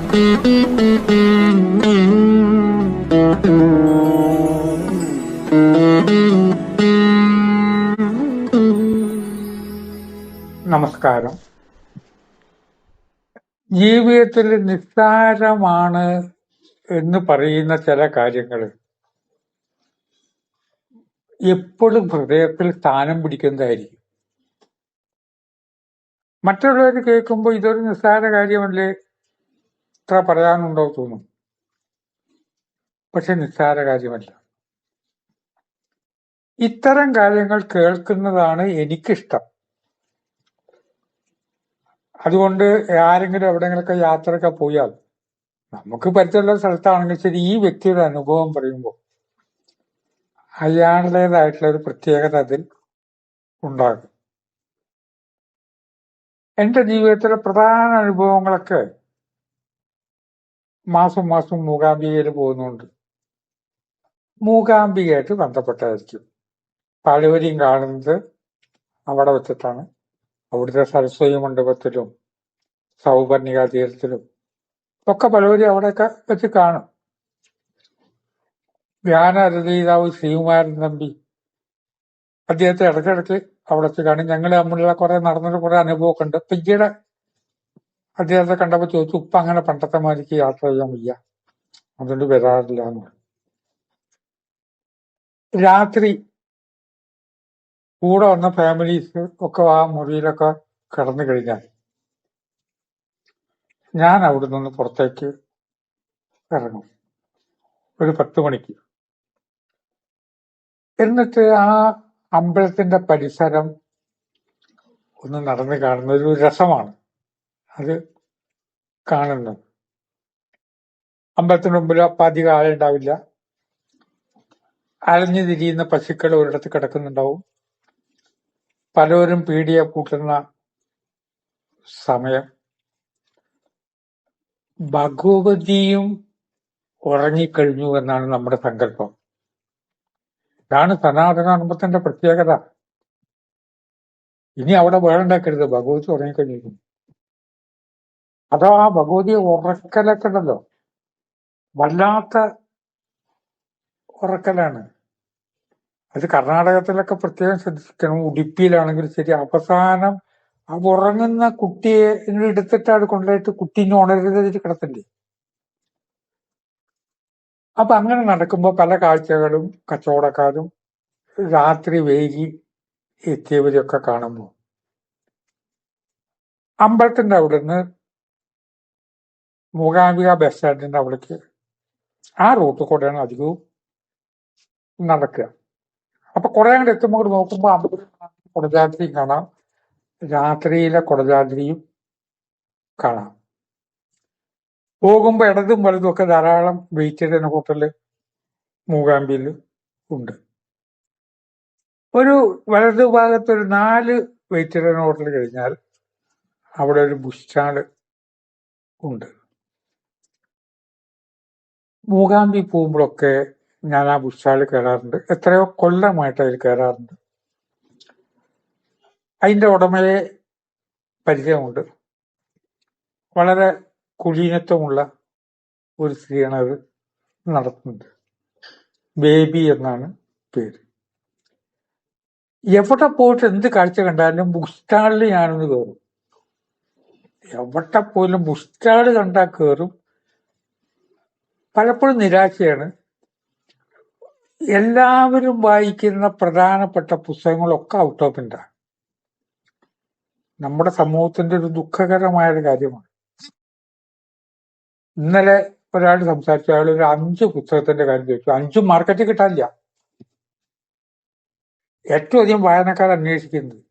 നമസ്കാരം. ജീവിതത്തിൽ നിസ്സാരമാണ് എന്ന് പറയുന്ന ചില കാര്യങ്ങൾ എപ്പോഴും ഹൃദയത്തിൽ സ്ഥാനം പിടിക്കുന്നതായിരിക്കും. മറ്റുള്ളവർ കേൾക്കുമ്പോൾ ഇതൊരു നിസ്സാര കാര്യമല്ലേ, ഇത്ര പറയാനുണ്ടോ തോന്നും. പക്ഷെ നിസ്സാര കാര്യമല്ല. ഇത്തരം കാര്യങ്ങൾ കേൾക്കുന്നതാണ് എനിക്കിഷ്ടം. അതുകൊണ്ട് ആരെങ്കിലും എവിടെയെങ്കിലൊക്കെ യാത്രയൊക്കെ പോയാൽ, നമുക്ക് പരിചയമുള്ള സ്ഥലത്താണെങ്കിൽ ശരി, ഈ വ്യക്തിയുടെ അനുഭവം പറയുമ്പോൾ അയാളുടേതായിട്ടുള്ള ഒരു പ്രത്യേകത അതിൽ ഉണ്ടാകും. എന്റെ ജീവിതത്തിലെ പ്രധാന അനുഭവങ്ങളൊക്കെ മാസം മാസം മൂകാംബികയിൽ പോകുന്നുണ്ട്. മൂകാംബികയായിട്ട് ബന്ധപ്പെട്ടായിരിക്കും. പലവരെയും കാണുന്നത് അവിടെ വെച്ചിട്ടാണ്. അവിടുത്തെ സരസ്വതി മണ്ഡപത്തിലും സൗപർണിക തീരത്തിലും ഒക്കെ പലവരും അവിടെയൊക്കെ വെച്ച് കാണും. ധ്യാനരചയിതാവ് ശ്രീകുമാരൻ തമ്പി, അദ്ദേഹത്തെ ഇടയ്ക്കിടയ്ക്ക് അവിടെ വെച്ച് കാണും. ഞങ്ങൾ തമ്മിലുള്ള കുറെ നടന്നൊരു കുറെ അനുഭവമൊക്കെ ഉണ്ട്. പിന്നീട് അദ്ദേഹത്തെ കണ്ടപ്പോൾ ചോദിച്ചു, ഉപ്പ അങ്ങനെ പണ്ടത്തെ മാതിരിക്ക് യാത്ര ചെയ്യാൻ വയ്യ, അതുകൊണ്ട് വരാറില്ല എന്ന് പറഞ്ഞു. രാത്രി കൂടെ വന്ന ഫാമിലീസ് ഒക്കെ ആ മുറിയിലൊക്കെ കിടന്നു കഴിഞ്ഞാൽ ഞാൻ അവിടെ നിന്ന് പുറത്തേക്ക് ഇറങ്ങും ഒരു 10 മണിക്ക്. എന്നിട്ട് ആ അമ്പലത്തിന്റെ പരിസരം ഒന്ന് നടന്ന് കാണുന്ന ഒരു രസമാണ് അത് കാണുന്നത്. അമ്പലത്തിന് മുമ്പിൽ അപ്പം അധികം ആളുണ്ടാവില്ല. അലഞ്ഞു തിരിയുന്ന പശുക്കൾ ഒരിടത്ത് കിടക്കുന്നുണ്ടാവും. പലരും പീടിയെ പൂട്ടുന്ന സമയം. ഭഗവതിയും ഉറങ്ങിക്കഴിഞ്ഞു എന്നാണ് നമ്മുടെ സങ്കല്പം. ഇതാണ് സനാതനാമ്പത്തിന്റെ പ്രത്യേകത. ഇനി അവിടെ വേണ്ടാക്കരുത്, ഭഗവതി ഉറങ്ങിക്കഴിഞ്ഞിരിക്കുന്നു. അതോ ആ ഭഗവതിയെ ഉറക്കലൊക്കെ ഉണ്ടല്ലോ, വല്ലാത്ത ഉറക്കലാണ്. അത് കർണാടകത്തിലൊക്കെ പ്രത്യേകം ശ്രദ്ധിക്കണം. ഉടുപ്പിയിലാണെങ്കിൽ ശരി, അവസാനം ആ ഉറങ്ങുന്ന കുട്ടിയെ എടുത്തിട്ട് അത് കൊണ്ടുപോയിട്ട് കുട്ടീനെ ഉണരുന്നതിൽ കിടത്തണ്ടേ. അപ്പൊ അങ്ങനെ നടക്കുമ്പോ പല കാഴ്ചകളും കച്ചവടക്കാരും രാത്രി വൈകി എത്തിയവരൊക്കെ കാണുമ്പോ അമ്പലത്തിന്റെ അവിടുന്ന് മൂകാംബിക ബസ് സ്റ്റാൻഡിന്റെ അവിടേക്ക് ആ റൂട്ട് കൂടെയാണ് അധികവും നടക്കുക. അപ്പൊ കുറെ അങ്ങോട്ട് എത്തുമ്പോൾ നോക്കുമ്പോ അമ്പലത്തിൽ കൊടജാദ്രിയും കാണാം, രാത്രിയിലെ കൊടജാദ്രിയും കാണാം. പോകുമ്പോ ഇടതും വലതും ഒക്കെ ധാരാളം വെയിറ്റഡ് ഹോട്ടല് മൂകാംബിയിൽ ഉണ്ട്. ഒരു വലതു ഭാഗത്ത് ഒരു 4 വെയിറ്റഡ് ഹോട്ടൽ കഴിഞ്ഞാൽ അവിടെ ഒരു ബുക്ക് സ്റ്റാള് ഉണ്ട്. മൂകാംബി പോകുമ്പോഴൊക്കെ ഞാൻ ആ ബുക്ക് സ്റ്റാളിൽ കയറാറുണ്ട്. എത്രയോ കൊല്ലമായിട്ട് അതിൽ കയറാറുണ്ട്. അതിന്റെ ഉടമയെ പരിചയമുണ്ട്. വളരെ കുലീനത്വമുള്ള ഒരു സ്ത്രീയാണ് അത് നടത്തുന്നത്. ബേബി എന്നാണ് പേര്. എവിടെ പോയിട്ട് എന്ത് കാഴ്ച കണ്ടാലും ബുക്ക് സ്റ്റാളിൽ ഞാനൊന്ന് കയറും. എവിടെ പോയാലും ബുക്ക് സ്റ്റാള് കണ്ടാൽ കയറും. പലപ്പോഴും നിരാശയാണ്. എല്ലാവരും വായിക്കുന്ന പ്രധാനപ്പെട്ട പുസ്തകങ്ങളൊക്കെ ഔട്ട് ഓഫ് പ്രിന്റാണ്. നമ്മുടെ സമൂഹത്തിന്റെ ഒരു ദുഃഖകരമായ ഒരു കാര്യമാണ്. ഇന്നലെ ഒരാൾ സംസാരിച്ചു, അയാൾ ഒരു 5 പുസ്തകത്തിന്റെ കാര്യം ചോദിച്ചു. 5 മാർക്കറ്റിൽ കിട്ടാനില്ല. ഏറ്റവും അധികം വായനക്കാർ അന്വേഷിക്കുന്നത്.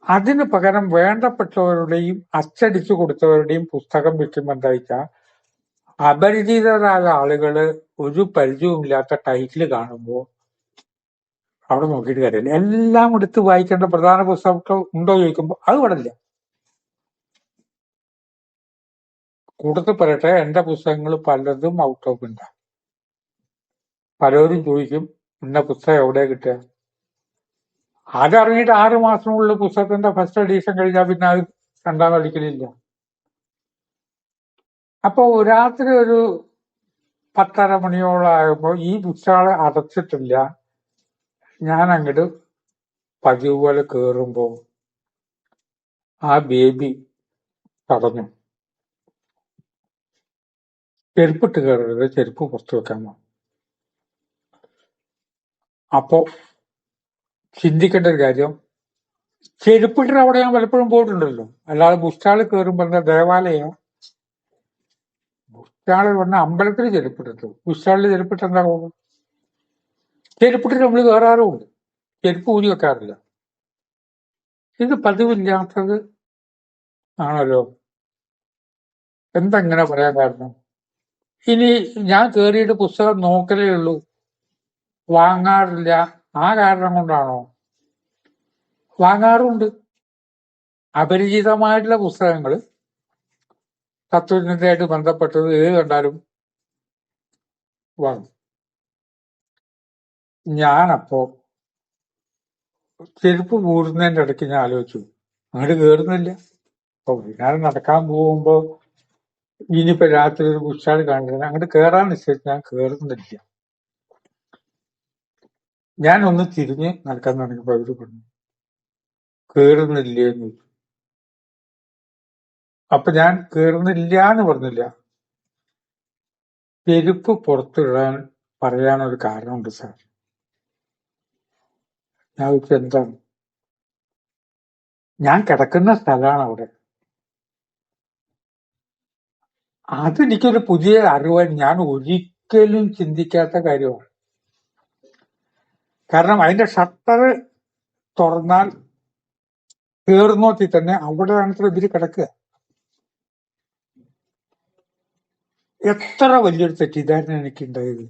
അതിന് പകരം വേണ്ടപ്പെട്ടവരുടെയും അച്ചടിച്ചു കൊടുത്തവരുടെയും പുസ്തകം വിൽക്കുമ്പോൾ എന്താ വെച്ചാൽ, അപരിചിതരായ ആളുകള് ഒരു പരിചയവുമില്ലാത്ത ടൈറ്റിൽ കാണുമ്പോൾ അവിടെ നോക്കിയിട്ട് കാര്യമില്ല. എല്ലാം എടുത്ത് വായിക്കേണ്ട പ്രധാന പുസ്തകം ഉണ്ടോ ചോദിക്കുമ്പോൾ അത് ഇവിടെ ഇല്ല. കൂടുതൽ പറയട്ടെ, എന്റെ പുസ്തകങ്ങൾ പലതും ഔട്ട് ഓഫ് പ്രിന്റാണ്. പലരും ചോദിക്കും, ഇന്ന പുസ്തകം എവിടെ കിട്ടുക? അതിറങ്ങിയിട്ട് 6 മാസമുള്ള പുസ്തകത്തിന്റെ ഫസ്റ്റ് എഡീഷൻ കഴിഞ്ഞാൽ പിന്നെ അത് രണ്ടാം കളിക്കലില്ല. അപ്പൊ രാത്രി ഒരു 10:30 മണിയോളാകുമ്പോ ഈ ബുസ്റ്റാള് അടച്ചിട്ടില്ല. ഞാൻ അങ്ങോട്ട് പതിവ് പോലെ കേറുമ്പോ ആ ബേബി തടഞ്ഞു. ചെരുപ്പിട്ട് കയറരുത്, ചെരുപ്പ് പുറത്തു വെക്കാമോ. അപ്പോ ചിന്തിക്കേണ്ട ഒരു കാര്യം, ചെരുപ്പിട്ട് അവിടെ ഞാൻ പലപ്പോഴും പോയിട്ടുണ്ടല്ലോ. അല്ലാതെ ബുസ്റ്റാളിൽ കയറുമ്പോ എന്താ ദേവാലയം? ബുസ്റ്റാളിൽ വന്ന അമ്പലത്തിൽ ചെരുപ്പിട്ടിട്ടു, ബുസ്റ്റാളിൽ ചെരുപ്പിട്ട് എന്താ പോകും? ചെരുപ്പിട്ടിട്ട് നമ്മൾ കയറാറുമുണ്ട്, ചെരുപ്പ് ഊരി വെക്കാറില്ല. ഇത് പതിവില്ലാത്തത് ആണല്ലോ. എന്തെങ്ങനെ പറയാൻ കാരണം? ഇനി ഞാൻ കയറിയിട്ട് പുസ്തകം നോക്കലേ ഉള്ളൂ, വാങ്ങാറില്ല. ആ കാരണം കൊണ്ടാണോ? വാങ്ങാറുണ്ട്. അപരിചിതമായിട്ടുള്ള പുസ്തകങ്ങൾ, തത്വചിന്തയായിട്ട് ബന്ധപ്പെട്ടത് ഏത് കണ്ടാലും വാങ്ങും. ഞാനപ്പോ ചെരുപ്പ് മൂടുന്നതിന്റെ ഇടയ്ക്ക് ഞാൻ ആലോചിച്ചു, അങ്ങോട്ട് കയറുന്നില്ല. അപ്പൊ വൈകുന്നേരം നടക്കാൻ പോകുമ്പോ ഇനിയിപ്പോ രാത്രി ഒരു ബുസ്റ്റാൾ കാണില്ല, അങ്ങോട്ട് കയറാൻ നിശ്ചയിച്ച് ഞാൻ കയറുന്നില്ല. ഞാനൊന്ന് തിരിഞ്ഞ് നടക്കാൻ തുടങ്ങിയപ്പോ അവര് പറഞ്ഞു കയറുന്നില്ലേന്ന് ചോദിച്ചു. അപ്പൊ ഞാൻ കയറുന്നില്ല എന്ന് പറഞ്ഞില്ല, ചെരുപ്പ് പുറത്തിടാൻ പറയാനൊരു കാരണമുണ്ട് സാർ. ഞാൻ ചോദിച്ചു എന്താണ്? ഞാൻ കിടക്കുന്ന സ്ഥലമാണ് അവിടെ. അതെനിക്കൊരു പുതിയ അറിവാൻ ഞാൻ ഒരിക്കലും ചിന്തിക്കാത്ത കാര്യമാണ്. കാരണം അതിന്റെ ഷട്ടർ തുറന്നാൽ കയറുന്നോത്തി തന്നെ അവിടെയാണ് ഇവര് കിടക്കുക. എത്ര വലിയൊരു തെറ്റിദ്ധാരണ എനിക്കുണ്ടായത്.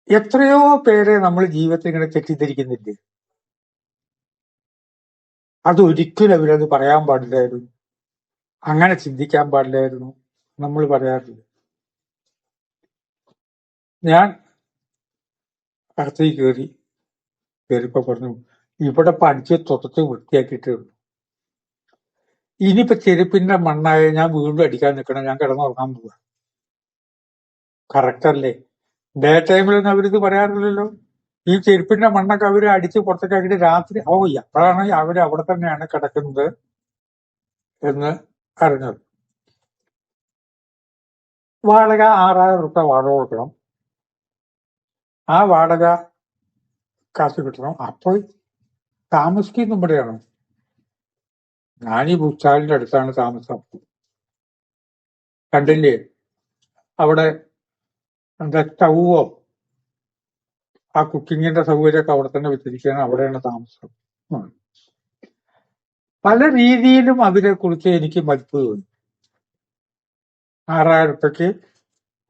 എത്രയോ പേരെ നമ്മൾ ജീവിതത്തിൽ ഇങ്ങനെ തെറ്റിദ്ധരിക്കുന്നില്ലേ? അതൊരിക്കലും അവരത് പറയാൻ പാടില്ലായിരുന്നു, അങ്ങനെ ചിന്തിക്കാൻ പാടില്ലായിരുന്നു, നമ്മൾ പറയാറില്ല. ഞാൻ അകത്തേക്ക് കയറിയപ്പോ പറഞ്ഞു ഇവിടെ പഠിച്ച് തൊട്ടത്ത് വൃത്തിയാക്കിയിട്ടേ ഉള്ളൂ. ഇനിയിപ്പോ ചെരുപ്പിന്റെ മണ്ണായ ഞാൻ വീണ്ടും അടിക്കാൻ നിൽക്കണം, ഞാൻ കിടന്നുറങ്ങാൻ പോവുക. കറക്റ്റ് അല്ലേ? ഡേ ടൈമിലൊന്നും അവരിത് പറയാറില്ലല്ലോ. ഈ ചെരുപ്പിന്റെ മണ്ണൊക്കെ അവര് അടിച്ച് പുറത്തേക്കാക്കിയിട്ട് രാത്രി എപ്പോഴാണ് അവര് അവിടെ തന്നെയാണ് കിടക്കുന്നത് എന്ന് അറിഞ്ഞത്. വാടക 6,000 രൂപ വാടക കൊടുക്കണം. ആ വാടക കാശ് കിട്ടണം. അപ്പോൾ താമസിക്കുന്ന ഇവിടെയാണ്. ഞാൻ ഈ ബുസ്റ്റാളിന്റെ അടുത്താണ് താമസം. കണ്ടില്ലേ അവിടെ എന്താ സ്റ്റൗവോ ആ കുക്കിങ്ങിന്റെ സൗകര്യമൊക്കെ അവിടെ തന്നെ വെച്ചിരിക്കുകയാണ്, അവിടെയാണ് താമസം. പല രീതിയിലും അവരെ കുറിച്ച് എനിക്ക് മതിപ്പ് തോന്നി. 6,000 രൂപയ്ക്ക്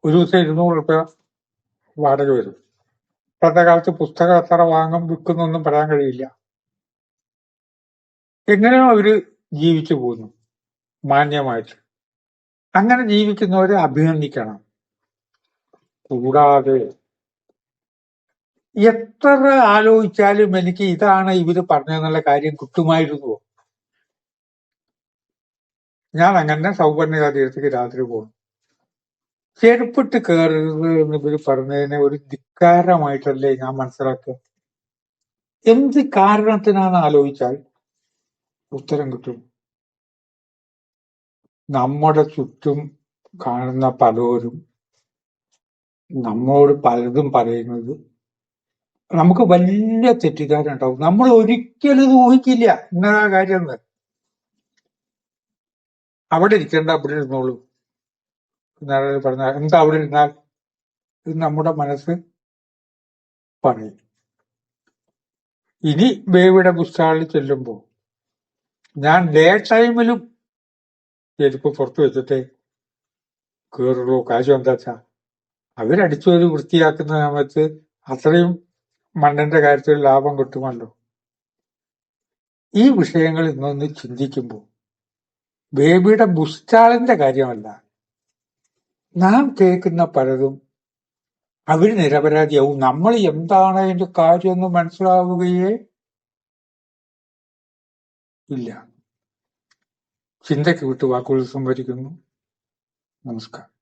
ഒരു ദിവസം 200 രൂപ വാടക വരും. ഇപ്പോഴത്തെ കാലത്ത് പുസ്തകം എത്ര വാങ്ങും വിൽക്കുന്നൊന്നും പറയാൻ കഴിയില്ല. എങ്ങനെയോ അവര് ജീവിച്ചു പോകുന്നു മാന്യമായിട്ട്. അങ്ങനെ ജീവിക്കുന്നവരെ അഭിനന്ദിക്കണം. കൂടാതെ എത്ര ആലോചിച്ചാലും എനിക്ക് ഇതാണ് ഇവര് പറഞ്ഞെന്നുള്ള കാര്യം കിട്ടുമായിരുന്നുവോ? ഞാൻ അങ്ങനെ സൗപർണിക തീരത്തേക്ക് രാത്രി പോകും. ചെരുപ്പിട്ട് കയറരുത് എന്ന് ഇവര് പറഞ്ഞതിനെ ഒരു ധിക്കാരമായിട്ടല്ലേ ഞാൻ മനസ്സിലാക്കുക. എന്ത് കാരണത്തിനാണ് ആലോചിച്ചാൽ ഉത്തരം കിട്ടും. നമ്മുടെ ചുറ്റും കാണുന്ന പലരും നമ്മോട് പലതും പറയുന്നത് നമുക്ക് വലിയ തെറ്റിദ്ധാരണ ഉണ്ടാവും. നമ്മൾ ഒരിക്കലും ഇത് ഊഹിക്കില്ല ഇന്ന കാര്യം. അവിടെ ഇരിക്കേണ്ട, അവിടെ ഇരുന്നോളൂ എന്നാണ് പറഞ്ഞാൽ എന്താ അവിടെ ഇരുന്നാൽ ഇത് നമ്മുടെ മനസ്സ് പറയും. ഇനി ബേബിയുടെ പുസ്തകങ്ങളിൽ ചെല്ലുമ്പോ ഞാൻ ഡേ ടൈമിലും ചെരുപ്പ് പുറത്തു വെച്ചിട്ടേ കയറുള്ളൂ. കാശം എന്താ വെച്ചാ അവരടിച്ചു ഒരു വൃത്തിയാക്കുന്ന സമയത്ത് അത്രയും മണ്ണിന്റെ കാര്യത്തിൽ ലാഭം കിട്ടുമല്ലോ. ഈ വിഷയങ്ങൾ ഇന്നൊന്ന് ചിന്തിക്കുമ്പോ ബേബിയുടെ ബുസ്റ്റാളിന്റെ കാര്യമല്ല, നാം കേൾക്കുന്ന പലതും അവര് നിരപരാധിയാവും. നമ്മൾ എന്താണ് അതിന്റെ കാര്യമൊന്ന് മനസ്സിലാവുകയേ ഇല്ല. ചിന്തയ്ക്ക് വിട്ട് വാക്കുകൾ സംവരിക്കുന്നു. നമസ്കാരം.